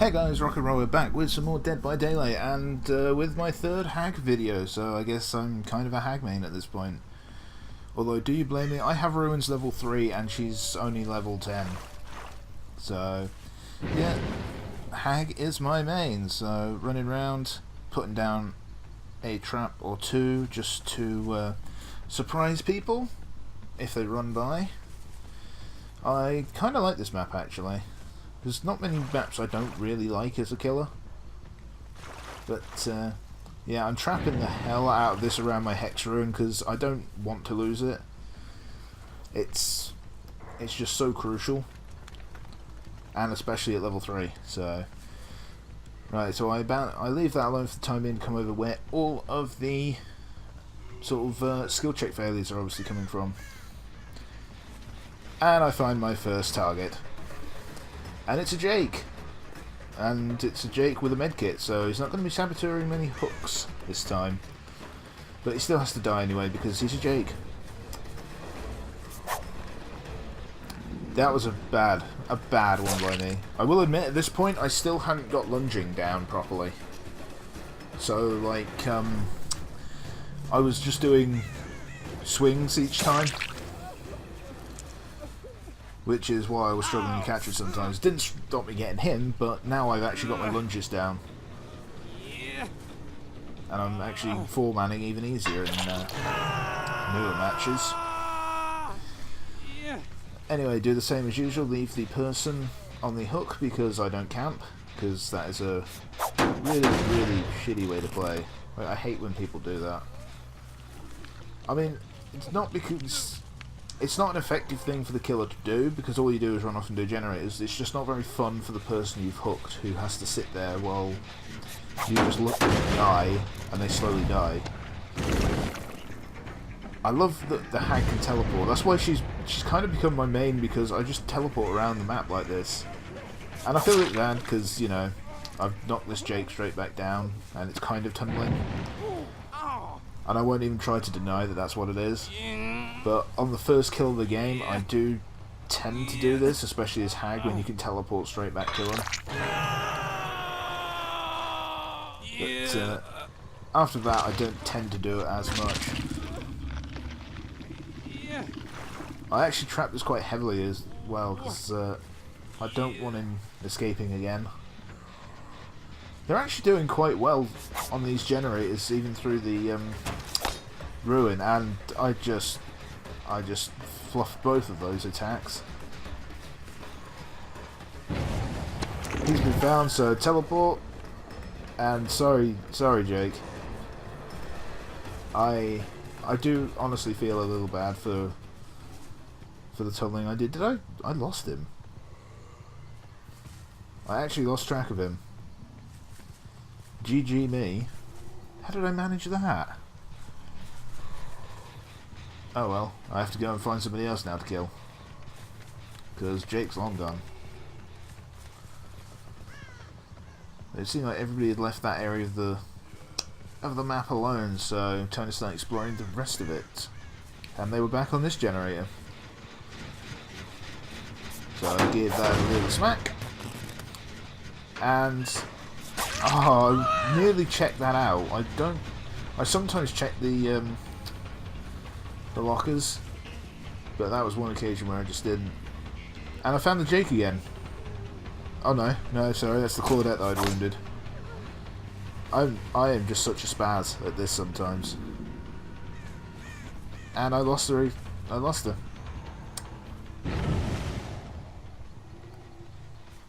Hey guys, Rock and Roll, we're back with some more Dead by Daylight and with my third hag video, so I guess I'm kind of a hag main at this point. Although, do you blame me? I have Ruins level 3 and she's only level 10. So, yeah, hag is my main, so running around, putting down a trap or two just to surprise people if they run by. I kind of like this map actually. There's not many maps I don't really like as a killer. But, yeah, I'm trapping the hell out of this around my Hex Ruin because I don't want to lose it. It's just so crucial. And especially at level 3, so... Right, so I leave that alone for the time being to come over where all of the sort of skill check failures are obviously coming from. And I find my first target. And it's a Jake. And it's a Jake with a medkit, so he's not going to be saboteuring many hooks this time. But he still has to die anyway because he's a Jake. That was a bad one by me. I will admit at this point I still hadn't got lunging down properly. So like I was just doing swings each time. Which is why I was struggling to catch it sometimes. Didn't stop me getting him, but now I've actually got my lunges down. And I'm actually 4-manning even easier in newer matches. Anyway, do the same as usual, leave the person on the hook because I don't camp, because that is a really, really shitty way to play. I hate when people do that. I mean, it's not because... It's not an effective thing for the killer to do, because all you do is run off and do generators. It's just not very fun for the person you've hooked, who has to sit there while you just look at them die, and they slowly die. I love that the hag can teleport. That's why she's kind of become my main, because I just teleport around the map like this. And I feel a bit bad, because, you know, I've knocked this Jake straight back down, and it's kind of tumbling. And I won't even try to deny that that's what it is. But on the first kill of the game, I do tend to do this, especially as hag, when you can teleport straight back to him. But after that, I don't tend to do it as much. I actually trap this quite heavily as well, because I don't want him escaping again. They're actually doing quite well on these generators, even through the ruin, and I just fluffed both of those attacks. He's been found, so teleport. And sorry Jake. I do honestly feel a little bad for the tunneling I did. I lost him. I actually lost track of him. GG me. How did I manage that? Oh well, I have to go and find somebody else now to kill. Because Jake's long gone. It seemed like everybody had left that area of the map alone, so time to start exploring the rest of it. And they were back on this generator. So I gave that a little smack. And oh, I nearly checked that out. I sometimes check the lockers, but that was one occasion where I just didn't. And I found the Jake again. Oh no, sorry, that's the Claudette that I'd wounded. I am just such a spaz at this sometimes. And I lost her.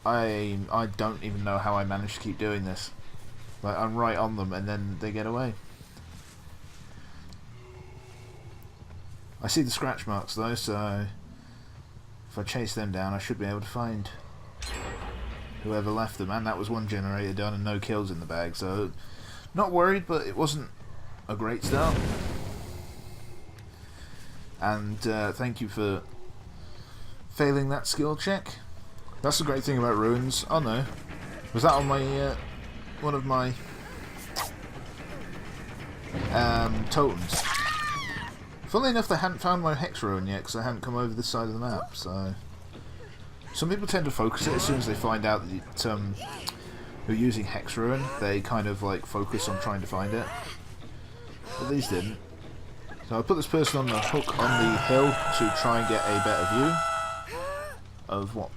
I don't even know how I managed to keep doing this. Like, I'm right on them and then they get away. I see the scratch marks though, so if I chase them down I should be able to find whoever left them. And that was one generator done and no kills in the bag, so not worried, but it wasn't a great start. And thank you for failing that skill check. That's the great thing about Ruins. Oh no, was that on my one of my totems? Funnily enough, they hadn't found my Hex Ruin yet because I hadn't come over this side of the map. So some people tend to focus it as soon as they find out that who are using Hex Ruin, they kind of like focus on trying to find it. But these didn't. So I put this person on the hook on the hill to try and get a better view of what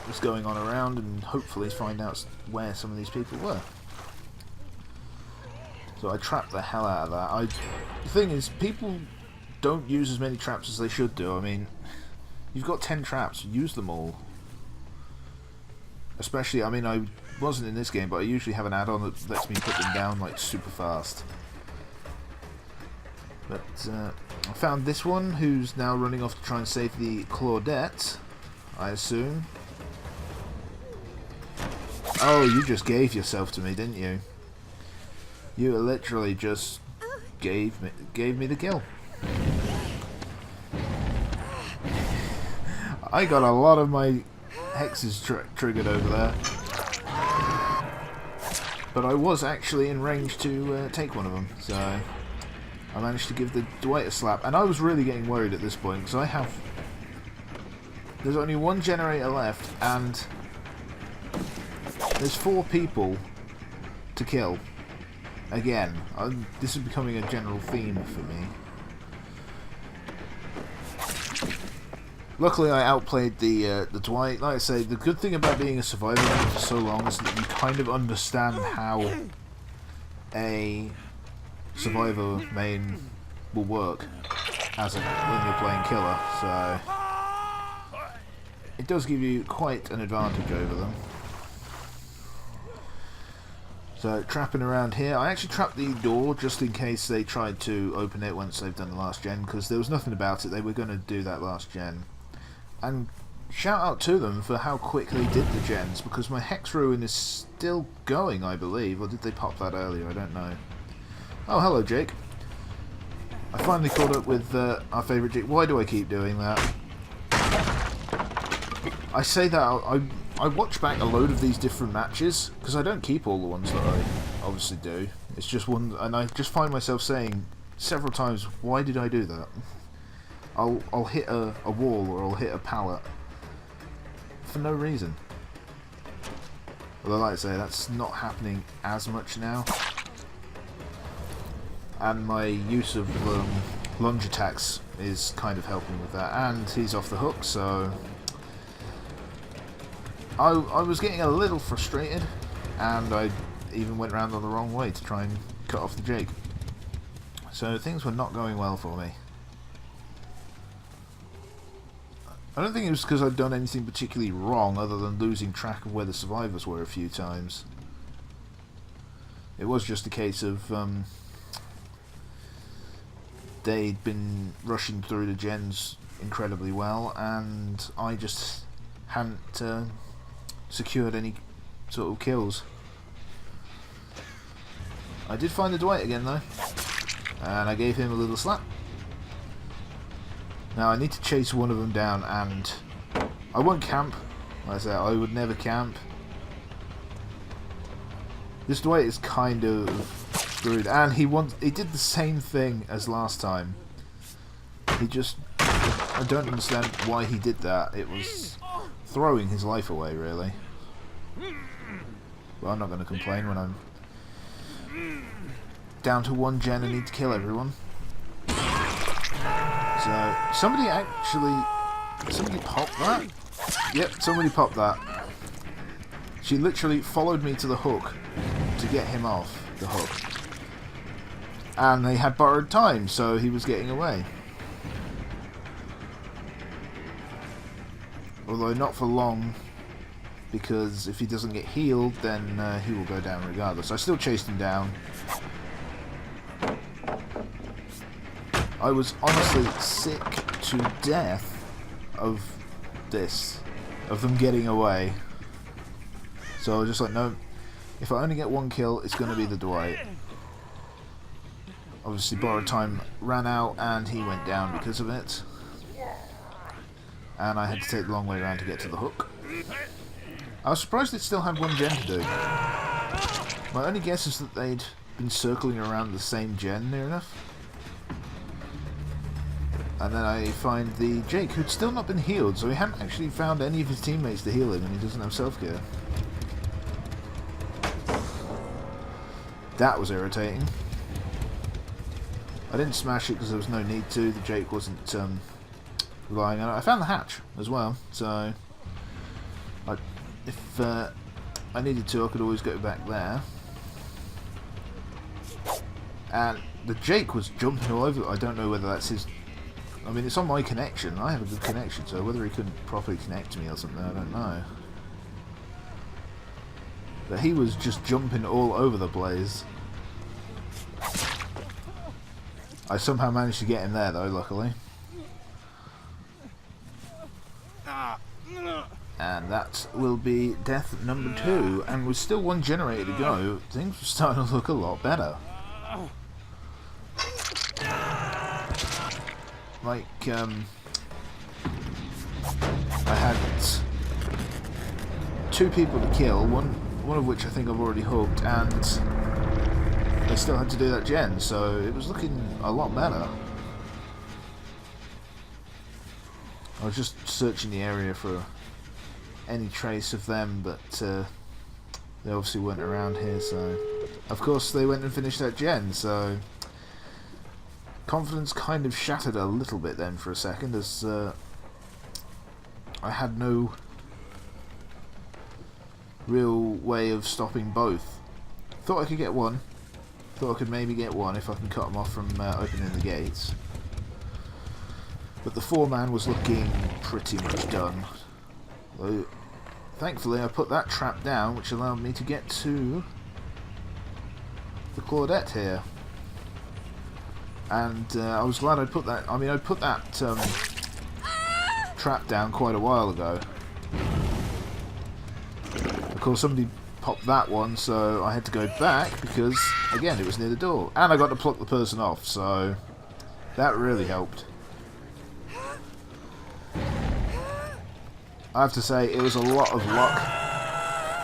was going on around, and hopefully find out where some of these people were. So I trapped the hell out of that. The thing is, people don't use as many traps as they should do. I mean, you've got 10 traps, use them all. Especially, I mean, I wasn't in this game, but I usually have an add-on that lets me put them down like super fast. But I found this one, who's now running off to try and save the Claudette, I assume. Oh, you just gave yourself to me, didn't you? You literally just gave me the kill. I got a lot of my hexes triggered over there, but I was actually in range to take one of them, so I managed to give the Dwight a slap. And I was really getting worried at this point, because there's only one generator left, and there's 4 people to kill. Again, this is becoming a general theme for me. Luckily, I outplayed the Dwight. Like I say, the good thing about being a survivor game for so long is that you kind of understand how a survivor main will work when you're playing killer. So it does give you quite an advantage over them. So, trapping around here. I actually trapped the door just in case they tried to open it once they've done the last gen, because there was nothing about it. They were going to do that last gen. And shout out to them for how quick they did the gens, because my Hex Ruin is still going, I believe. Or did they pop that earlier? I don't know. Oh, hello, Jake. I finally caught up with our favourite Jake. Why do I keep doing that? I say that I watch back a load of these different matches, because I don't keep all the ones that I obviously do. It's just one, and I just find myself saying several times, why did I do that? I'll hit a wall, or I'll hit a pallet for no reason. Although, like I say, that's not happening as much now. And my use of lunge attacks is kind of helping with that. And he's off the hook, so I was getting a little frustrated, and I even went around on the wrong way to try and cut off the Jake. So things were not going well for me. I don't think it was because I'd done anything particularly wrong other than losing track of where the survivors were a few times. It was just a case of they'd been rushing through the gens incredibly well, and I just hadn't secured any sort of kills. I did find the Dwight again though, and I gave him a little slap. Now I need to chase one of them down, and I won't camp. Like I said, I would never camp. This Dwight is kind of screwed, and he did the same thing as last time. I don't understand why he did that. It was throwing his life away, really. Well, I'm not going to complain when I'm down to 1 gen and need to kill everyone. So, somebody popped that? Yep, somebody popped that. She literally followed me to the hook to get him off the hook. And they had borrowed time, so he was getting away. Although not for long, because if he doesn't get healed, then he will go down regardless. I still chased him down. I was honestly sick to death of them getting away. So I was just like, no, if I only get 1 kill, it's going to be the Dwight. Obviously, borrowed time ran out, and he went down because of it. And I had to take the long way around to get to the hook. I was surprised it still had 1 gen to do. My only guess is that they'd been circling around the same gen near enough. And then I find the Jake, who'd still not been healed, so he hadn't actually found any of his teammates to heal him, and he doesn't have self-care. That was irritating. I didn't smash it because there was no need to. The Jake wasn't relying on it. I found the hatch as well, so if I needed to, I could always go back there. And the Jake was jumping all over. I don't know whether that's his... I mean, it's on my connection. I have a good connection, so whether he couldn't properly connect to me or something, I don't know. But he was just jumping all over the place. I somehow managed to get him there, though, luckily. And that will be death number 2. And with still one generator to go, things were starting to look a lot better. Like, I had 2 people to kill, one of which I think I've already hooked, and I still had to do that gen, so it was looking a lot better. I was just searching the area for any trace of them, but they obviously weren't around here, so... Of course they went and finished that gen, so... Confidence kind of shattered a little bit then for a second, as I had no real way of stopping both. Thought I could get one. Thought I could maybe get one if I can cut them off from opening the gates. But the 4-man was looking pretty much done. Though, thankfully I put that trap down, which allowed me to get to the Claudette here. And I was glad I put that... I mean, I put that trap down quite a while ago. Of course, somebody popped that one, so I had to go back because, again, it was near the door. And I got to pluck the person off, so that really helped. I have to say, it was a lot of luck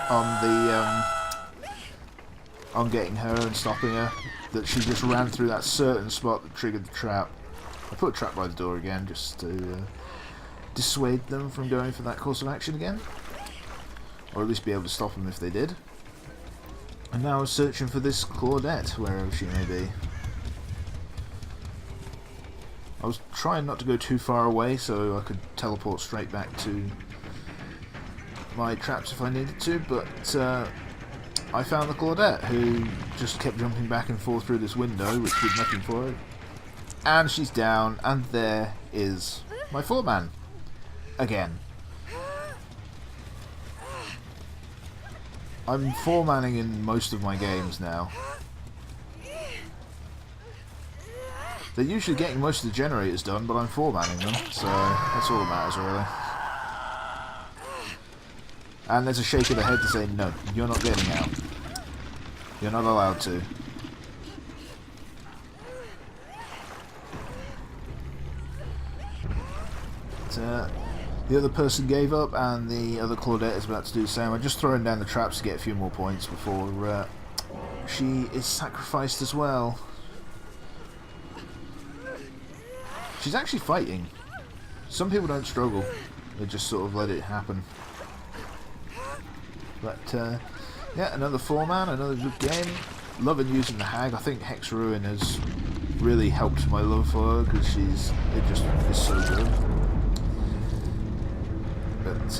on the on getting her and stopping her, that she just ran through that certain spot that triggered the trap. I put a trap by the door again just to dissuade them from going for that course of action again, or at least be able to stop them if they did. And now I was searching for this Claudette, wherever she may be. I was trying not to go too far away so I could teleport straight back to my traps if I needed to, but I found the Claudette, who just kept jumping back and forth through this window, which did nothing for her. And she's down, and there is my 4-man. Again. I'm 4-manning in most of my games now. They're usually getting most of the generators done, but I'm 4-manning them, so that's all that matters, really. And there's a shake of the head to say, no, you're not getting out. You're not allowed to. But, the other person gave up, and the other Claudette is about to do the same. I'm just throwing down the traps to get a few more points before she is sacrificed as well. She's actually fighting. Some people don't struggle. They just sort of let it happen. But, yeah, another 4-man, another good game. Loving using the Hag. I think Hex Ruin has really helped my love for her, because it just is so good. But,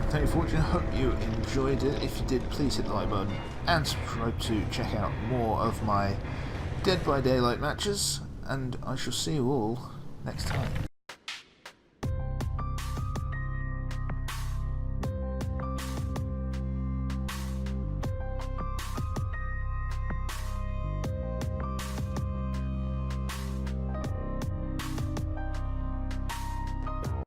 thank you for watching. I hope you enjoyed it. If you did, please hit the like button and subscribe to check out more of my Dead by Daylight matches. And I shall see you all next time.